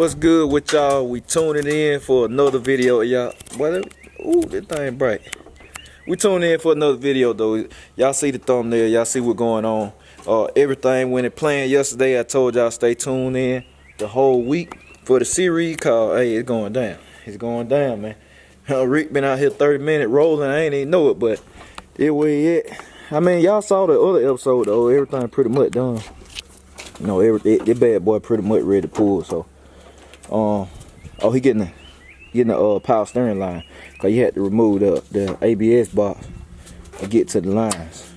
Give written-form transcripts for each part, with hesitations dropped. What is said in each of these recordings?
What's good with y'all? We tuning in for another video, y'all. Ooh, that thing bright. We tuning in for another video though. Y'all see the thumbnail, y'all see what's going on. Everything went in plan yesterday. I told y'all stay tuned in the whole week for the series called Hey, it's going down. It's going down, man. Rick been out here 30 minutes rolling. I ain't even know it, but there way it. I mean, y'all saw the other episode though. Everything pretty much done. You know, that bad boy pretty much ready to pull. So, oh, he getting the power steering line, cause he had to remove the ABS box to get to the lines.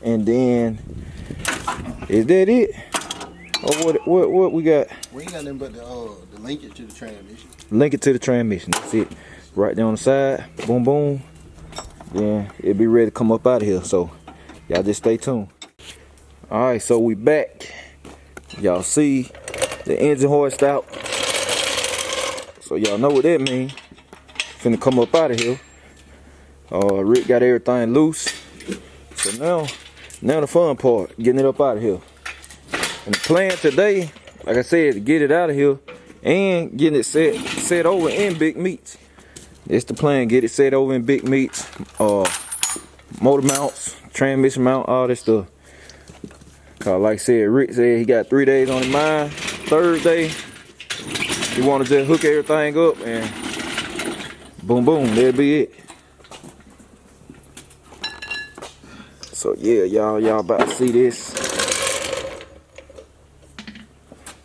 And then, is that it? Or what we got? We ain't got nothing but the linkage to the transmission. Link it to the transmission. That's it. Right there on the side. Boom, boom. Then it'll be ready to come up out of here. So y'all just stay tuned. All right, so we back. Y'all see the engine hoist out. So y'all know what that means. Finna come up out of here. Rick got everything loose. So now the fun part, getting it up out of here. And the plan today, like I said, to get it out of here and getting it set over in Big Meech. It's the plan, get it set over in Big Meech. Motor mounts, transmission mount, all this stuff. Cause like I said, Rick said he got 3 days on his mind. Third day, he wanna just hook everything up and boom boom, that'll be it. So yeah, y'all about to see this.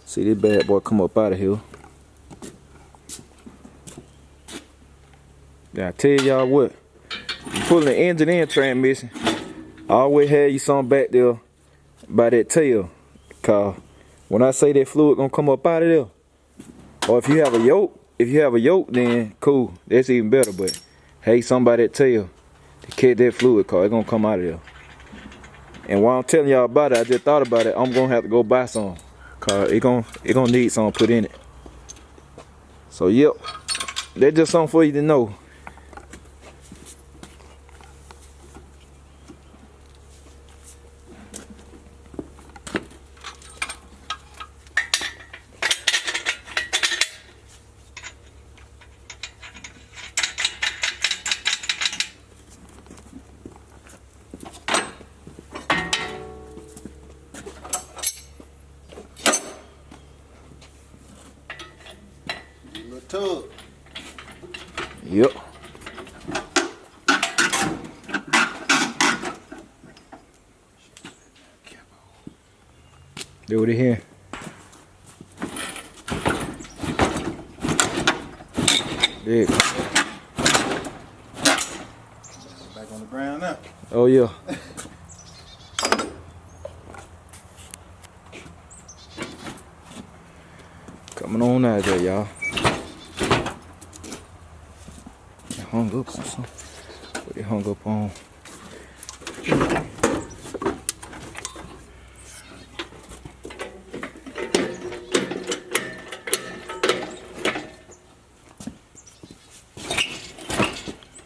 See this bad boy come up out of here. Now I tell y'all what, you pulling the engine and transmission, I always have you something back there by that tail. Cause when I say that fluid gonna come up out of there, or if you have a yoke, then cool, that's even better. But hey, somebody that tail to catch that fluid, cause it's gonna come out of there. And while I'm telling y'all about it, I just thought about it. I'm gonna have to go buy some, cause it gonna need something put in it. So yep, that's just something for you to know. Tub. Yep. Do it here. There you go. Back on the ground now. Oh yeah. Coming on out there, y'all. Hung up on something. What they hung up on?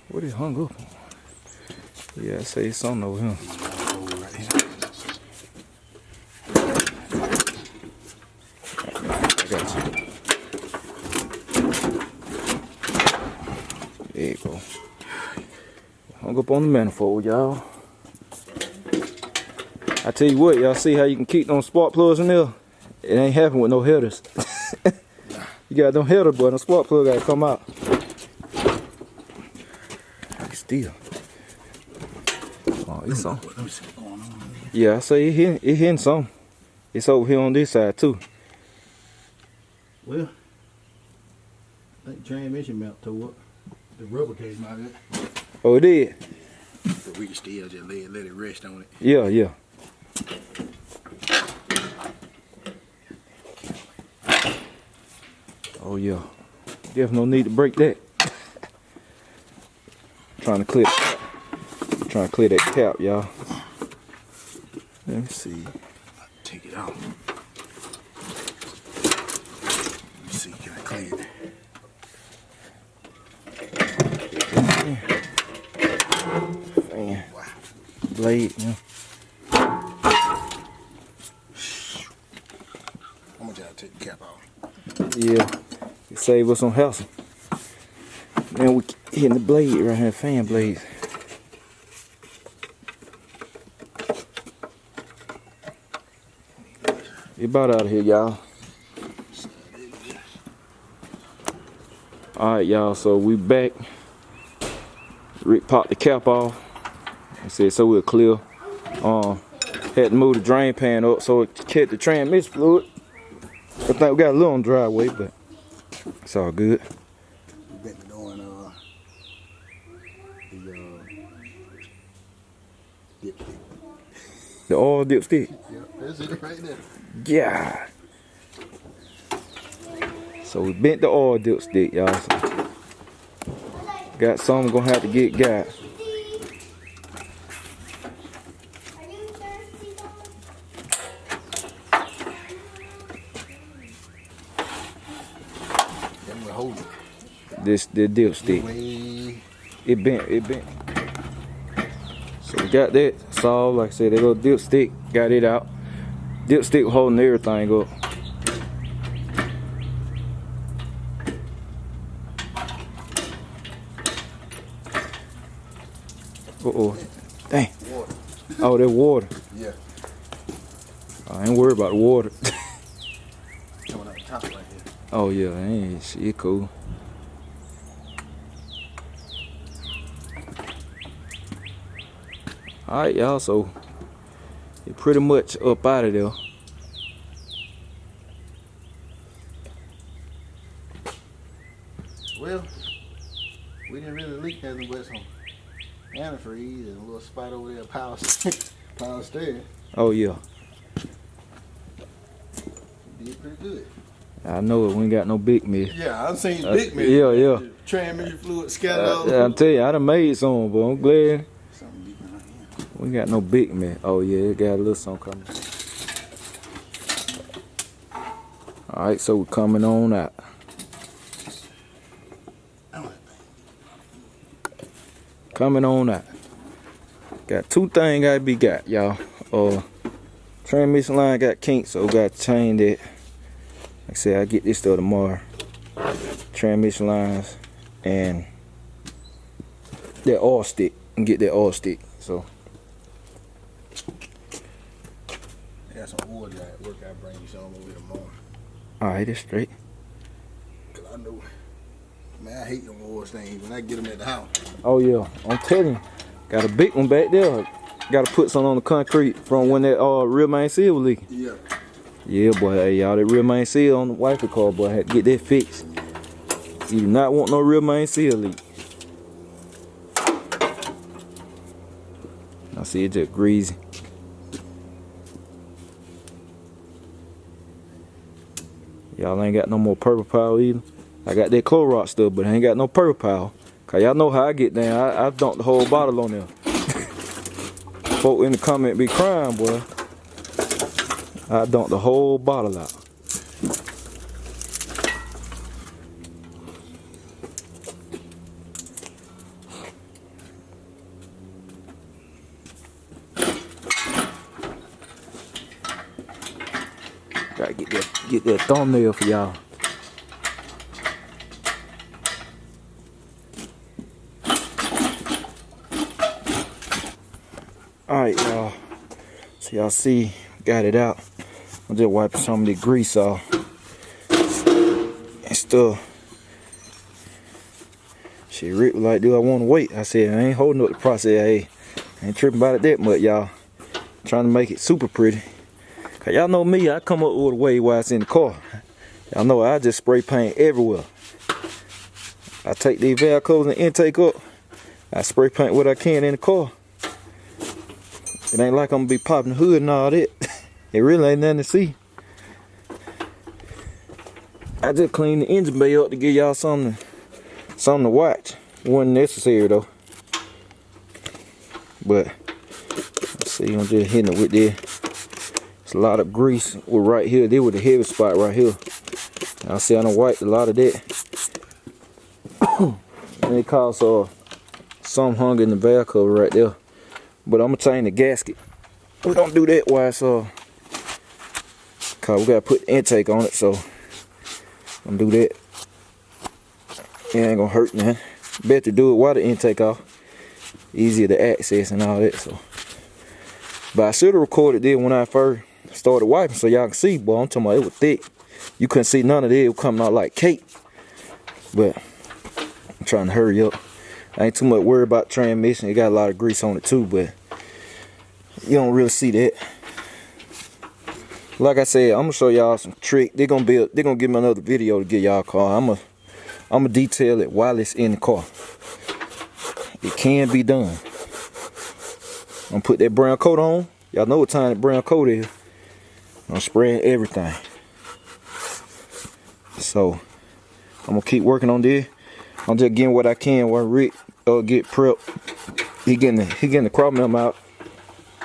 What they hung up on? Yeah, I say something over here. I got you. There you go. Hung up on the manifold, y'all. I tell you what, y'all see how you can keep them spark plugs in there? It ain't happening with no headers. You got them headers, but the spark plug gotta come out. Still. Oh, it's on. Let me see what's going on. Yeah, I say it hitting some. It's over here on this side too. Well, I think transmission mount tore up. The rubber cage out of it. Oh, it did? But we can still just let it rest on it. Yeah, yeah. Oh yeah. Definitely no need to break that. Trying to clear that cap, y'all. Let me see. Take it out. Let me see, can I clear it? Fan. Blade, yeah. I'm gonna take the cap off. Yeah, it save us some hassle. Then we hitting the blade right here, fan blades. It about out of here, y'all. Alright, y'all, so we back. Rick popped the cap off. I said so we're clear. Had to move the drain pan up so it kept the transmission fluid. I think we got a little on the driveway, but it's all good. We bent the door and dipstick. The oil dipstick. Yep, that's it right there. Yeah. So we bent the oil dipstick, y'all. So got some gonna have to get got. This the dipstick. It bent. So we got that solved. Like I said, that little dipstick, got it out. Dipstick holding everything up. Uh-oh. Dang. Water. Oh, that water. Yeah. I ain't worried about the water. Coming out the top right here. Oh yeah, ain't shit cool. Alright, y'all, so it pretty much up out of there. Well, we didn't really leak nothing but some antifreeze and a little spot over there, power steering. Oh yeah. Did pretty good. I know it. We ain't got no big mess. Yeah, I've seen big mess. Yeah. Transmission fluid scattered all over. I'll tell you, I done made some, but I'm glad Something deep in right here. we ain't got no big mess. Oh yeah, it got a little something coming. Alright, so we're coming on out. Coming on out. Got two things gotta be got, y'all. Transmission line got kinked, so got to change that. Like I said, I'll get this stuff tomorrow. Transmission lines and that oil stick. And get that oil stick. So I got some oil at work. I'll bring you some over here tomorrow. alright, that's straight. Cause I know, man, I hate them oil stains when I get them at the house. Oh yeah, I'm telling you, got a big one back there. Got to put some on the concrete from when that rear main seal was leaking. Yeah. Yeah, boy, hey, y'all, that rear main seal on the wiper car, boy, I had to get that fixed. You do not want no rear main seal leak. I see it just greasy. Y'all ain't got no more purple power either. I got that Clorox stuff, but I ain't got no purple power. Cause y'all know how I get down. I dumped the whole bottle on there. Folk in the comment be crying, boy. I dumped the whole bottle out. Gotta get that thumbnail for y'all. Alright, y'all. So y'all see, got it out. I'm just wiping some of the grease off and stuff. Shit, Rick was like, do I want to wait? I said, I ain't holding up the process. Hey, I ain't tripping about it that much, y'all. Trying to make it super pretty. Cause y'all know me, I come up all the way while it's in the car. Y'all know I just spray paint everywhere. I take these valve covers and intake up. I spray paint what I can in the car. It ain't like I'm gonna be popping the hood and all that. It really ain't nothing to see. I just cleaned the engine bay up to give y'all something to watch. It wasn't necessary though. But let's see, I'm just hitting it with this. It's a lot of grease with right here. This was the heavy spot right here. I see I done wiped a lot of that. And it caused some hunger in the valve cover right there. But I'm gonna change the gasket. We don't do that while it's cause we gotta put the intake on it, so I'm gonna do that. It ain't gonna hurt nothing. Better to do it while the intake off. Easier to access and all that. So, but I should have recorded this when I first started wiping so y'all can see. Boy, I'm talking about it was thick. You couldn't see none of it. It was coming out like cake. But I'm trying to hurry up. I ain't too much worried about transmission. It got a lot of grease on it too, but you don't really see that. Like I said, I'm gonna show y'all some trick. They're gonna give me another video to get y'all a car. I'm gonna detail it while it's in the car. It can be done. I'm gonna put that brown coat on. Y'all know what time that brown coat is. I'm spraying everything. So I'm gonna keep working on this. I'm just getting what I can while Rick get prepped. He getting the crop milk out.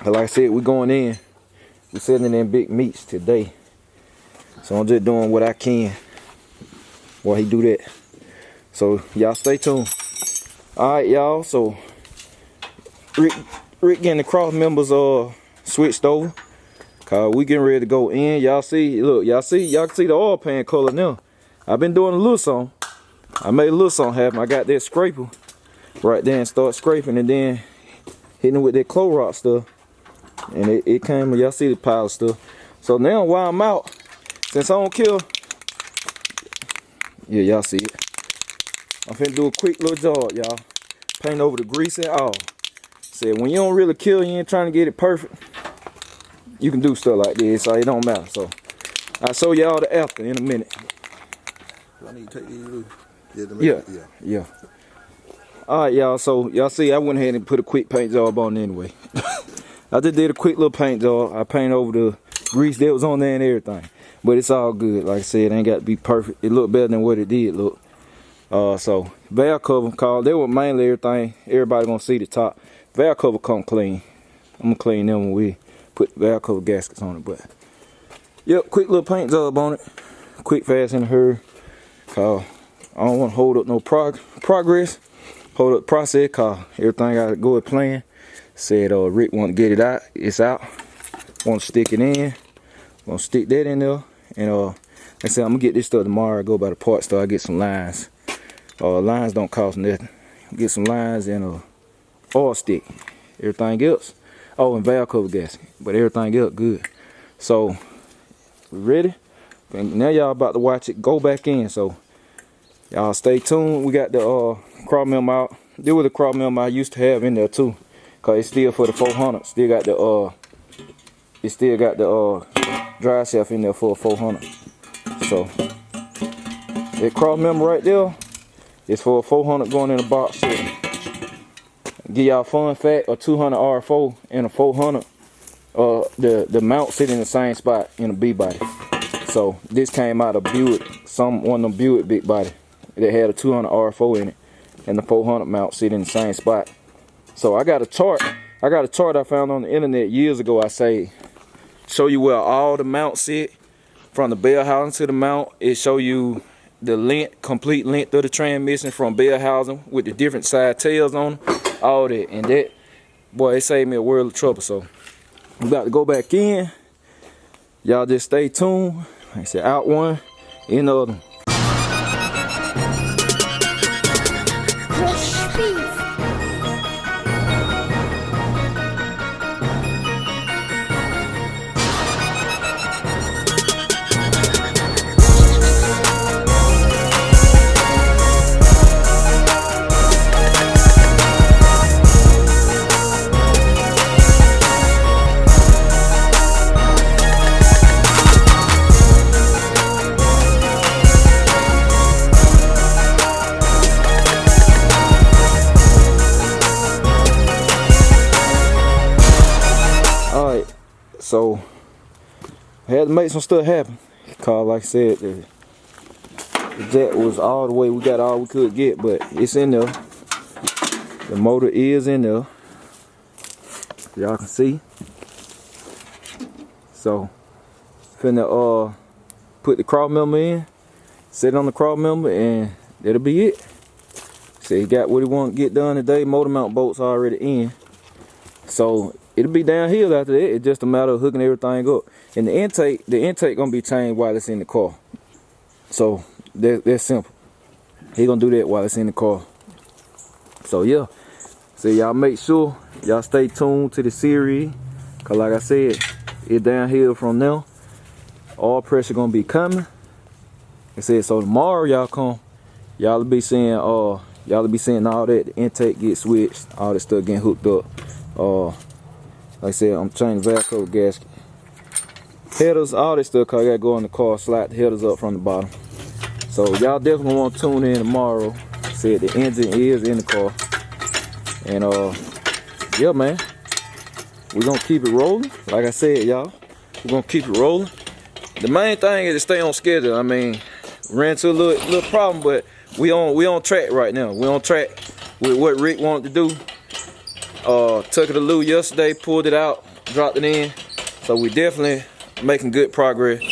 But like I said, we going in. We selling in big Meech today. So I'm just doing what I can while he do that. So y'all stay tuned. Alright y'all, so Rick getting the cross members switched over. Cause we getting ready to go in. Y'all see, look, y'all can see the oil pan color now. I've been doing a little song. I made a little song happen. I got that scraper right there and start scraping and then hitting it with that Clorox stuff. And it came, y'all see the pile of stuff. So now while I'm out, since I don't kill, yeah, y'all see it. I'm finna do a quick little job, y'all. Paint over the grease and all. Said when you don't really kill, you ain't trying to get it perfect. You can do stuff like this, so it don't matter. So I'll show y'all the after in a minute. I need to take these loose. Yeah. Alright y'all, so y'all see I went ahead and put a quick paint job on anyway. I just did a quick little paint job. I painted over the grease that was on there and everything. But it's all good. Like I said, it ain't got to be perfect. It looked better than what it did look. So valve cover, cause they were mainly everything. Everybody gonna see the top. Valve cover come clean. I'm gonna clean them when we put valve cover gaskets on it. But yep, quick little paint job on it. Quick, fast, in a hurry. Cause I don't want to hold up no progress. Hold up process. Cause everything gotta go as planned. Said Rick want to get it out. It's out. Want to stick it in. Gonna stick that in there. And like I said, I'm gonna get this stuff tomorrow. I go by the parts store. I get some lines. Lines don't cost nothing. Get some lines and a oil stick. Everything else. Oh, and valve cover gasket. But everything else good. So we ready? And now y'all about to watch it go back in. So y'all stay tuned. We got the crop milk out. There was the crop milk I used to have in there too. Cause it's still for the 400. Still got the it still got the dry shelf in there for a 400. So that crop member right there is for a 400 going in a box set. Give y'all a fun fact: a 200 R4 and a 400, the mount sit in the same spot in a B body. So this came out of Buick, one of them Buick big body that had a 200 R4 in it, and the 400 mount sit in the same spot. So I got a chart. I found on the internet years ago. I say, show you where all the mounts sit from the bell housing to the mount. It show you the length, complete length of the transmission from bell housing with the different side tails on them, all that. And that, boy, it saved me a world of trouble. So I'm about to go back in. Y'all just stay tuned. Like I said, out one, in the other. So I had to make some stuff happen. Cause like I said, the jack was all the way. We got all we could get, but it's in there. The motor is in there. Y'all can see. So finna put the crop member in, set it on the crop member, and that'll be it. So he got what he want to get done today. Motor mount bolts already in. So it'll be downhill after that. It's just a matter of hooking everything up. And the intake gonna be changed while it's in the car. So That's simple. He gonna do that while it's in the car. So yeah, so y'all make sure y'all stay tuned to the series, cause like I said, it's downhill from now. All pressure gonna be coming. I said, so tomorrow y'all come, y'all will be seeing all that, the intake get switched, all that stuff getting hooked up. Like I said, I'm changing the valve cover gasket, headers, all that stuff, cause I gotta go in the car, slide the headers up from the bottom. So y'all definitely want to tune in tomorrow. Said the engine is in the car, and yeah, man, we're gonna keep it rolling. Like I said, y'all, we're gonna keep it rolling. The main thing is to stay on schedule. I mean, ran into a little problem, but we on track right now. We on track with what Rick wanted to do. Took it to Lou yesterday, pulled it out, dropped it in. So we definitely making good progress.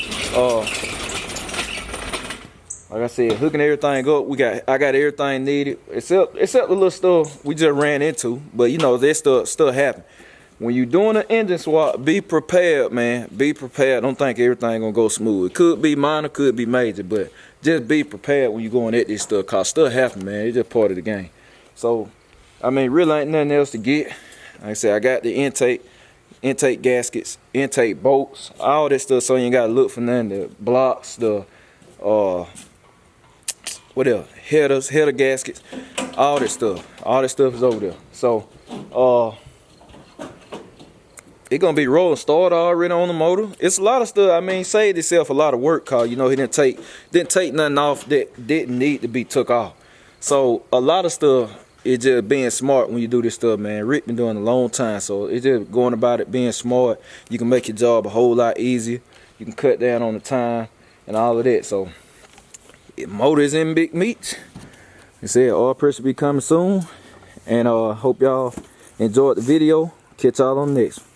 Like I said, hooking everything up. I got everything needed, except the little stuff we just ran into. But you know, that stuff happen. When you're doing an engine swap, be prepared, man. Be prepared. Don't think everything gonna go smooth. It could be minor, could be major, but just be prepared when you're going at this stuff, cause stuff happen, man. It's just part of the game. So, I mean, really ain't nothing else to get. Like I said, I got the intake gaskets, intake bolts, all that stuff. So you ain't gotta look for nothing. The blocks, the what else? Header gaskets, all that stuff. All that stuff is over there. So, it's gonna be rolling, started already on the motor. It's a lot of stuff. I mean, saved itself a lot of work, cause you know he didn't take nothing off that didn't need to be took off. So a lot of stuff is just being smart when you do this stuff, man. Rick been doing it a long time, so it's just going about it being smart. You can make your job a whole lot easier. You can cut down on the time and all of that. So motor is in big Meech. They said all pressure be coming soon, and hope y'all enjoyed the video. Catch y'all on the next one.